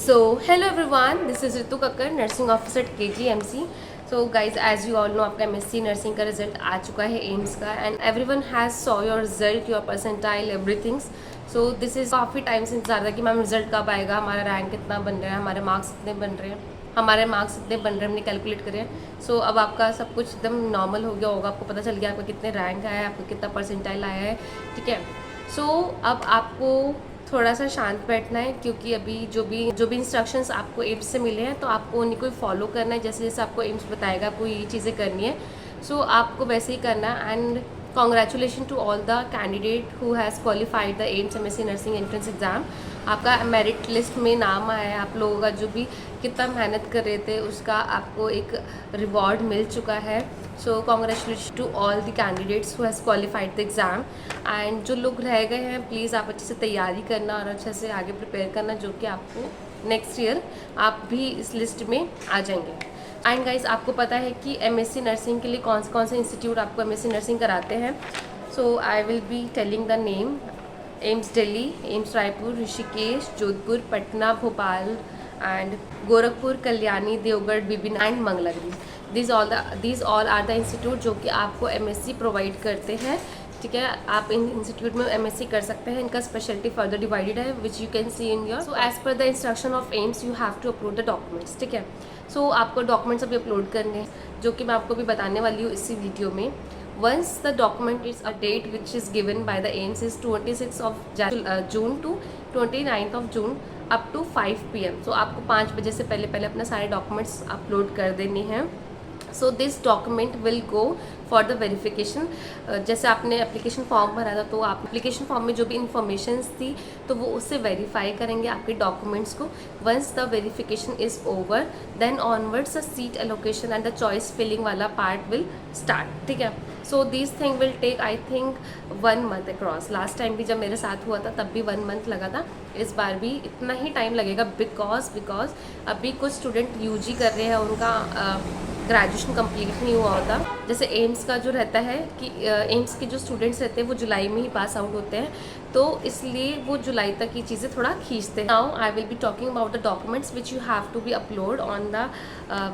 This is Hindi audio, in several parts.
Hello everyone, this is Ritu Kakkar, nursing officer at KGMC. So guys, as you all know, आपका MSc नर्सिंग का रिजल्ट आ चुका है एम्स का and everyone has saw your result, your percentile, everything's. So this is काफ़ी टाइम से इंतजार था कि मैम रिजल्ट कब आएगा, हमारा रैंक कितना बन रहा है, हमारे मार्क्स कितने बन रहे हैं, हमने कैलकुलेट करे. सो अब आपका सब कुछ एकदम नॉर्मल हो गया होगा, आपको पता चल गया आपका कितने रैंक आया है, आपको कितना परसेंटाइल आया है. ठीक है. सो अब आपको थोड़ा सा शांत बैठना है, क्योंकि अभी जो भी इंस्ट्रक्शंस आपको एम्स से मिले हैं तो आपको उन्हीं को फॉलो करना है. जैसे जैसे आपको एम्स बताएगा आपको ये चीज़ें करनी है, सो आपको वैसे ही करना है. And congratulation to all the candidate who has qualified the AIIMS MSc nursing entrance exam. आपका मेरिट लिस्ट में नाम आया है. आप लोगों का जो भी कितना मेहनत कर रहे थे उसका आपको एक रिवॉर्ड मिल चुका है. So congratulation to all the candidates who has qualified the exam. And जो लोग रह गए हैं प्लीज़ आप अच्छे से तैयारी करना और अच्छे से आगे प्रिपेयर करना, जो कि आपको नेक्स्ट ईयर आप भी इस लिस्ट में आ जाएंगे. एंड गाइस, आपको पता है कि MSc नर्सिंग के लिए कौन से इंस्टीट्यूट आपको MSc नर्सिंग कराते हैं. So I will be telling the name. AIIMS Delhi, AIIMS Raipur, Rishikesh, Jodhpur, Patna, Bhopal and Gorakhpur, Kalyani, देवगढ़, बिबिन and Mangalagiri. these all are the institute जो कि आपको MSc प्रोवाइड करते हैं. ठीक है. आप इन इंस्टीट्यूट में MSc कर सकते हैं. इनका स्पेशलिटी फर्दर डिवाइडेड है which you can see in your. So as per the instruction of AIIMS you have to upload the documents. ठीक है. सो आपको डॉक्यूमेंट्स अभी अपलोड करने हैं, जो कि मैं आपको भी बताने वाली हूँ इसी वीडियो में. Once the document is a date which is given by the AIMS is 26th of June to 29th of June up to 5 PM. So आपको 5 बजे से पहले अपने सारे डॉक्यूमेंट्स अपलोड कर देने हैं. So this document will go for the verification. जैसे आपने एप्लीकेशन फॉर्म भरा था तो आप एप्लीकेशन फॉर्म में जो भी इंफॉर्मेशन थी तो वो उससे वेरीफाई करेंगे आपके डॉक्यूमेंट्स को. Once the verification is over then onwards the seat allocation and the choice filling वाला पार्ट विल स्टार्ट. ठीक है. So this thing will take I think 1 month across. Last time भी जब मेरे साथ हुआ था तब भी 1 मंथ लगा था. इस बार भी इतना ही टाइम लगेगा बिकॉज अभी कुछ स्टूडेंट UG कर रहे हैं, उनका ग्रेजुएशन कंप्लीट नहीं हुआ होता. जैसे एम्स का जो रहता है कि एम्स के जो स्टूडेंट्स रहते हैं वो जुलाई में ही पास आउट होते हैं, तो इसलिए वो जुलाई तक ये चीज़ें थोड़ा खींचते हैं. Now I will be talking about the documents which you have to be upload on the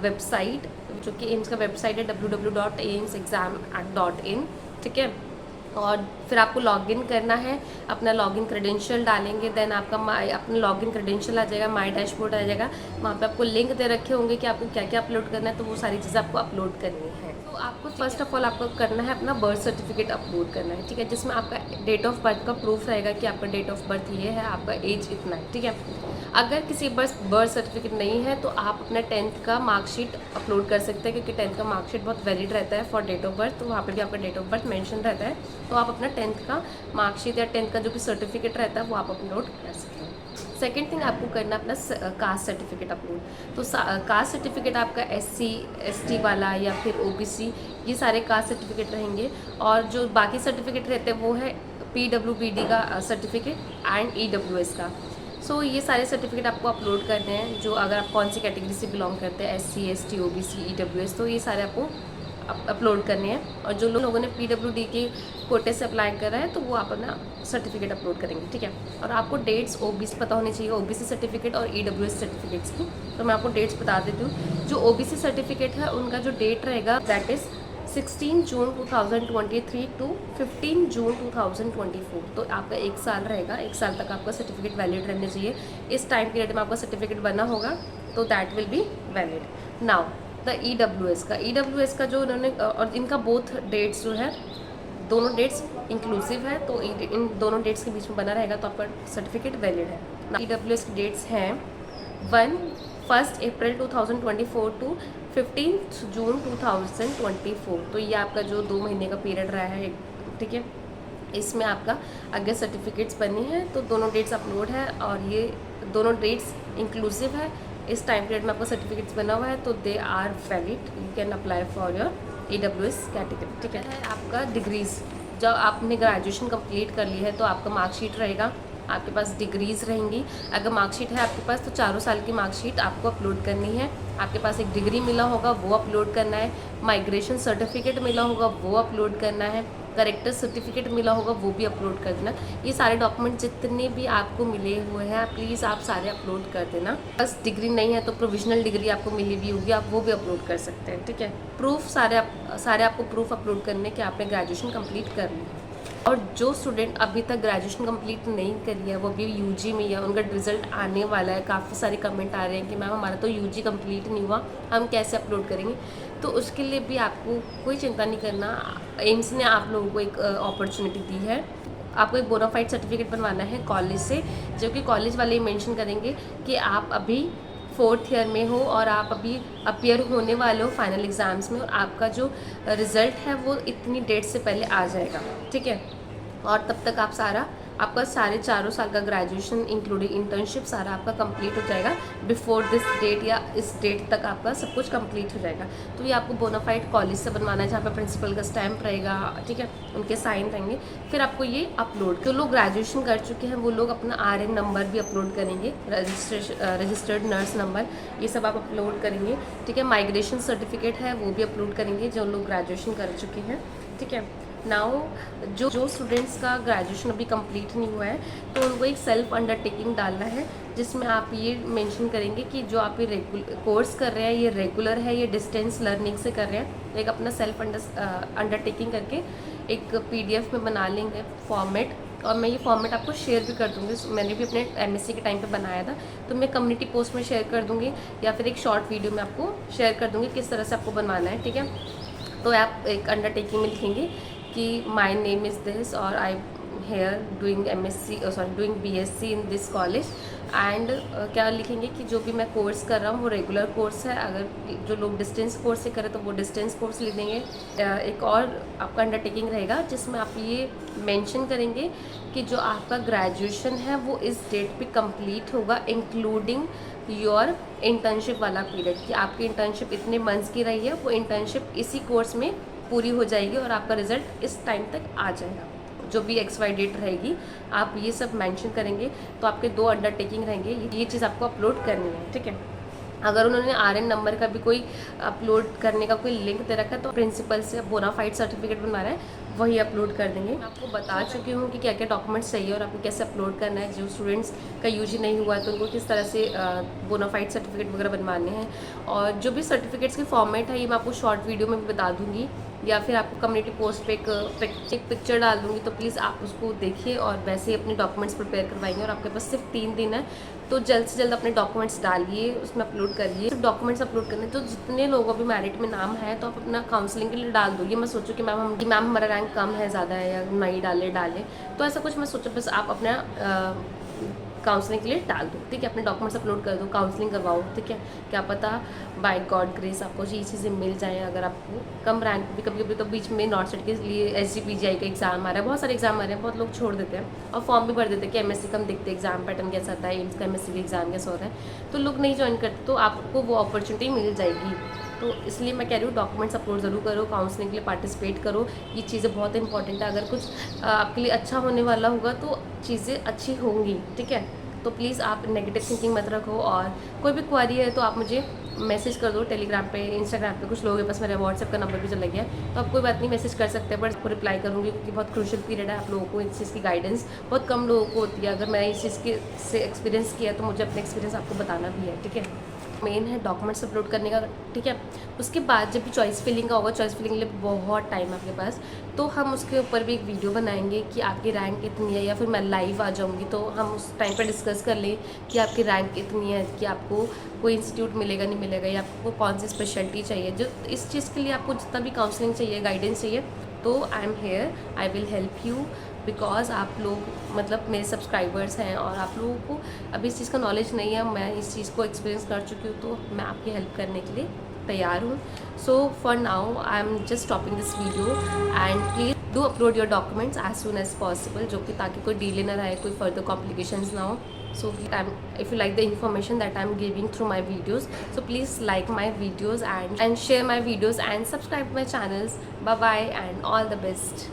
website, जो कि एम्स का वेबसाइट है www.aimsexam.in. ठीक है. और फिर आपको लॉगिन करना है, अपना लॉगिन क्रेडेंशियल डालेंगे, देन आपका अपना लॉगिन क्रेडेंशियल आ जाएगा, माई डैशबोर्ड आ जाएगा. वहाँ पे आपको लिंक दे रखे होंगे कि आपको क्या क्या अपलोड करना है, तो वो सारी चीज़ें आपको अपलोड करनी है. तो आपको फर्स्ट ऑफ ऑल आपको करना है अपना बर्थ सर्टिफिकेट अपलोड करना है. ठीक है. जिसमें आपका डेट ऑफ बर्थ का प्रूफ रहेगा कि आपका डेट ऑफ बर्थ ये है, आपका एज इतना है. ठीक है. अगर किसी बर्थ सर्टिफिकेट नहीं है तो आप अपना 10th का मार्कशीट अपलोड कर सकते हैं, क्योंकि 10th का मार्कशीट बहुत वैलिड रहता है फॉर डेट ऑफ बर्थ. तो वहाँ पे भी आपका डेट ऑफ बर्थ मेंशन रहता है, तो आप अपना 10th का मार्कशीट या 10th का जो भी सर्टिफिकेट रहता है वो आप अपलोड कर सकते हैं. सेकेंड थिंग आपको करना अपना कास्ट सर्टिफिकेट अपलोड. तो कास्ट सर्टिफिकेट आपका SC ST वाला या फिर OBC, ये सारे कास्ट सर्टिफिकेट रहेंगे. और जो बाकी सर्टिफिकेट रहते हैं वो है PWBD का सर्टिफिकेट एंड EWS का. सो ये सारे सर्टिफिकेट आपको अपलोड करने हैं, जो अगर आप कौन सी कैटेगरी से बिलोंग करते हैं, SC ST OBC EWS, तो ये सारे आपको अपलोड करने हैं. और जो लोगों ने PWD के कोटे से अप्लाई करा है तो वो आप अपना सर्टिफिकेट अपलोड करेंगे. ठीक है. और आपको डेट्स OBC पता होनी चाहिए, OBC सर्टिफिकेट और EWS सर्टिफिकेट्स की. तो मैं आपको डेट्स बता देती हूँ. जो OBC सर्टिफिकेट है उनका जो डेट रहेगा दैट इज़ 16 जून 2023 टू 15 जून 2024. तो आपका 1 साल रहेगा. 1 साल तक आपका सर्टिफिकेट वैलिड रहने चाहिए. इस टाइम पीरियड में आपका सर्टिफिकेट बना होगा तो that will be valid. Now the EWS का जो उन्होंने, और इनका बोथ डेट्स जो है दोनों डेट्स इंक्लूसिव है, तो इन दोनों डेट्स के बीच में बना रहेगा तो आपका सर्टिफिकेट वैलिड है. EWS की डेट्स हैं 1 अप्रैल 2024 टू 15 जून 2024. तो ये आपका जो 2 महीने का पीरियड रहा है. ठीक है. इसमें आपका अगर सर्टिफिकेट्स बनी है तो दोनों डेट्स अपलोड है और ये दोनों डेट्स इंक्लूसिव है. इस टाइम पीरियड में आपका सर्टिफिकेट्स बना हुआ है तो they are valid. You can apply for your EWS category. ठीक है. आपका डिग्रीज़, जब आपने ग्रेजुएशन कंप्लीट कर ली है तो आपका मार्कशीट रहेगा, आपके पास डिग्रीज़ रहेंगी. अगर मार्कशीट है आपके पास तो 4 साल की मार्कशीट आपको अपलोड करनी है. आपके पास एक डिग्री मिला होगा वो अपलोड करना है. माइग्रेशन सर्टिफिकेट मिला होगा वो अपलोड करना है. करेक्टर सर्टिफिकेट मिला होगा वो भी अपलोड कर देना। ये सारे डॉक्यूमेंट जितने भी आपको मिले हुए हैं प्लीज़ आप सारे अपलोड कर देना। बस डिग्री नहीं है तो प्रोविजनल डिग्री आपको मिली भी होगी, आप वो भी अपलोड कर सकते हैं, ठीक है। प्रूफ सारे आपको प्रूफ अपलोड करने के आपने ग्रेजुएशन कंप्लीट कर ली। और जो स्टूडेंट अभी तक ग्रेजुएशन कंप्लीट नहीं करी है, वो अभी यूजी में है, उनका रिजल्ट आने वाला है, काफ़ी सारे कमेंट आ रहे हैं कि मैम हमारा तो यूजी कंप्लीट नहीं हुआ, हम कैसे अपलोड करेंगे। तो उसके लिए भी आपको कोई चिंता नहीं करना। एम्स ने आप लोगों को एक अपॉर्चुनिटी दी है। आपको एक बोनाफाइड सर्टिफिकेट बनवाना है कॉलेज से, जो कि कॉलेज वाले मेंशन करेंगे कि आप अभी 4th ईयर में हो और आप अभी अपीयर होने वाले हो फाइनल एग्ज़ाम्स में, और आपका जो रिज़ल्ट है वो इतनी डेट से पहले आ जाएगा, ठीक है। और तब तक आपका सारे 4 साल का ग्रेजुएशन इंक्लूडिंग इंटर्नशिप सारा आपका कंप्लीट हो जाएगा बिफोर दिस डेट, या इस डेट तक आपका सब कुछ कंप्लीट हो जाएगा। तो ये आपको बोनाफाइड कॉलेज से बनवाना है, जहाँ पे प्रिंसिपल का स्टैम्प रहेगा, ठीक है, उनके साइन रहेंगे। फिर आपको ये अपलोड, जो लोग ग्रेजुएशन कर चुके हैं वो लोग अपना RN नंबर भी अपलोड करेंगे, रजिस्टर्ड नर्स नंबर, ये सब आप अपलोड करेंगे, ठीक है। माइग्रेशन सर्टिफिकेट है वो भी अपलोड करेंगे जो लोग ग्रेजुएशन कर चुके हैं, ठीक है। नाउ जो स्टूडेंट्स का ग्रेजुएशन अभी कंप्लीट नहीं हुआ है तो उनको एक सेल्फ अंडरटेकिंग डालना है, जिसमें आप ये मेंशन करेंगे कि जो आप ये कोर्स कर रहे हैं ये रेगुलर है, ये डिस्टेंस लर्निंग से कर रहे हैं। एक अपना सेल्फ अंडरटेकिंग करके एक PDF में बना लेंगे फॉर्मेट, और मैं ये फॉर्मेट आपको शेयर भी कर दूँगी। मैंने भी अपने MSc के टाइम पे बनाया था, तो मैं कम्युनिटी पोस्ट में शेयर कर दूँगी या फिर एक शॉर्ट वीडियो में आपको शेयर कर दूँगी किस तरह से आपको बनवाना है, ठीक है। तो आप एक अंडरटेकिंग में लिखेंगे कि माई नेम इज़ दिस और I here doing doing BSc in this college, and क्या लिखेंगे कि जो भी मैं कोर्स कर रहा हूँ वो रेगुलर कोर्स है। अगर जो लोग डिस्टेंस कोर्स से करें तो वो डिस्टेंस कोर्स लिख देंगे। एक और आपका अंडरटेकिंग रहेगा जिसमें आप ये मेंशन करेंगे कि जो आपका ग्रेजुएशन है वो इस डेट पे कंप्लीट होगा इंक्लूडिंग योर इंटर्नशिप वाला पीरियड, कि आपकी इंटर्नशिप इतने मंथ्स की रही है, वो इंटर्नशिप इसी कोर्स में पूरी हो जाएगी और आपका रिजल्ट इस टाइम तक आ जाएगा। जो भी XY डेट रहेगी आप ये सब मेंशन करेंगे, तो आपके 2 अंडरटेकिंग रहेंगे, ये चीज़ आपको अपलोड करनी है, ठीक है। अगर उन्होंने RN नंबर का भी कोई अपलोड करने का कोई लिंक दे रखा है तो प्रिंसिपल से बोनाफाइड सर्टिफिकेट बनवा रहा है वही अपलोड कर देंगे। मैं आपको बता चुकी हूँ कि क्या क्या डॉक्यूमेंट्स चाहिए और आपको कैसे अपलोड करना है। जो स्टूडेंट्स का यूजी नहीं हुआ है तो उनको किस तरह से बोनाफाइड सर्टिफिकेट वगैरह बनवाने हैं, और जो भी सर्टिफिकेट्स के फॉर्मेट है ये मैं आपको शॉर्ट वीडियो में भी बता दूँगी, या फिर आपको कम्युनिटी पोस्ट पे एक पिक्चर डाल दूँगी, तो प्लीज़ आप उसको देखिए और वैसे ही अपने डॉक्यूमेंट्स प्रिपेयर करवाएंगे। और आपके पास सिर्फ 3 दिन है, तो जल्द से जल्द अपने डॉक्यूमेंट्स डालिए, उसमें अपलोड करिए। सिर्फ डॉक्यूमेंट्स अपलोड करने, तो जितने लोगों भी मेरिट में नाम है तो आप अपना काउंसलिंग के लिए डाल दो। ये मैं सोचूँ कि मैम हमारा रैंक कम है, ज़्यादा है, या नहीं डाले, तो ऐसा कुछ मैं सोचूँ, बस आप अपना काउंसलिंग के लिए डाल दो, ठीक है। अपने डॉक्यूमेंट्स अपलोड कर दो, काउंसलिंग करवाओ, ठीक है। क्या पता बाय गॉड ग्रेस आपको ये चीज़ें मिल जाएँ। अगर आपको कम रैंक भी, कभी कभी तो बीच में नॉर्थ साइड के लिए SGPGI का एग्जाम आ रहा है, बहुत सारे एग्जाम आ रहे हैं, बहुत लोग छोड़ देते हैं और फॉर्म भी भर देते हैं कि MSc का हम देखते हैं एग्जाम पैटर्न कैसा आता है, एम्स का MSc का एग्जाम कैसा होता है, तो लोग नहीं ज्वाइन करते, तो आपको वो अपॉर्चुनिटी मिल जाएगी। तो इसलिए मैं कह रही हूँ डॉक्यूमेंट्स अपलोड ज़रूर करो, काउंसलिंग के लिए पार्टिसिपेट करो, ये चीज़ें बहुत इंपॉर्टेंट है। अगर कुछ आपके लिए अच्छा होने वाला होगा तो चीज़ें अच्छी होंगी, ठीक है। तो प्लीज़ आप नेगेटिव थिंकिंग मत रखो, और कोई भी क्वारी है तो आप मुझे मैसेज कर दो टेलीग्राम पे, इंस्टाग्राम पे। कुछ लोगों के पास मेरा व्हाट्सएप का नंबर भी चला गया है, तो आप कोई बात नहीं मैसेज कर सकते हैं, बट आपको रिप्लाई करूँगी क्योंकि बहुत क्रूशियल पीरियड है। आप लोगों को इस चीज़ की गाइडेंस बहुत कम लोगों को होती है। अगर मैं इस चीज़ के से एक्सपीरियंस किया तो मुझे अपने एक्सपीरियंस आपको बताना भी है, ठीक है। मेन है डॉक्यूमेंट्स अपलोड करने का, ठीक है। उसके बाद जब भी चॉइस फिलिंग का होगा, चॉइस फिलिंग के लिए बहुत टाइम है आपके पास, तो हम उसके ऊपर भी एक वीडियो बनाएंगे कि आपकी रैंक कितनी है, या फिर मैं लाइव आ जाऊंगी तो हम उस टाइम पर डिस्कस कर लें कि आपकी रैंक कितनी है, कि आपको कोई इंस्टीट्यूट मिलेगा नहीं मिलेगा, या आपको कौन सी स्पेशलिटी चाहिए। जो इस चीज़ के लिए आपको जितना भी काउंसलिंग चाहिए, गाइडेंस चाहिए, तो I am here, I will help you, because आप लोग मतलब मेरे सब्सक्राइबर्स हैं और आप लोगों को अभी इस चीज़ का नॉलेज नहीं है। मैं इस चीज़ को एक्सपीरियंस कर चुकी हूँ, तो मैं आपकी हेल्प करने के लिए तैयार हूँ। So for now I am just stopping this video, and please do upload your documents as soon as possible, जो कि ताकि कोई डिले ना रहे, कोई फर्दर कॉम्प्लिकेशंस ना हो। So if you like the information that I'm giving through my videos, so please like my videos and share my videos and subscribe to my channels. Bye bye and all the best.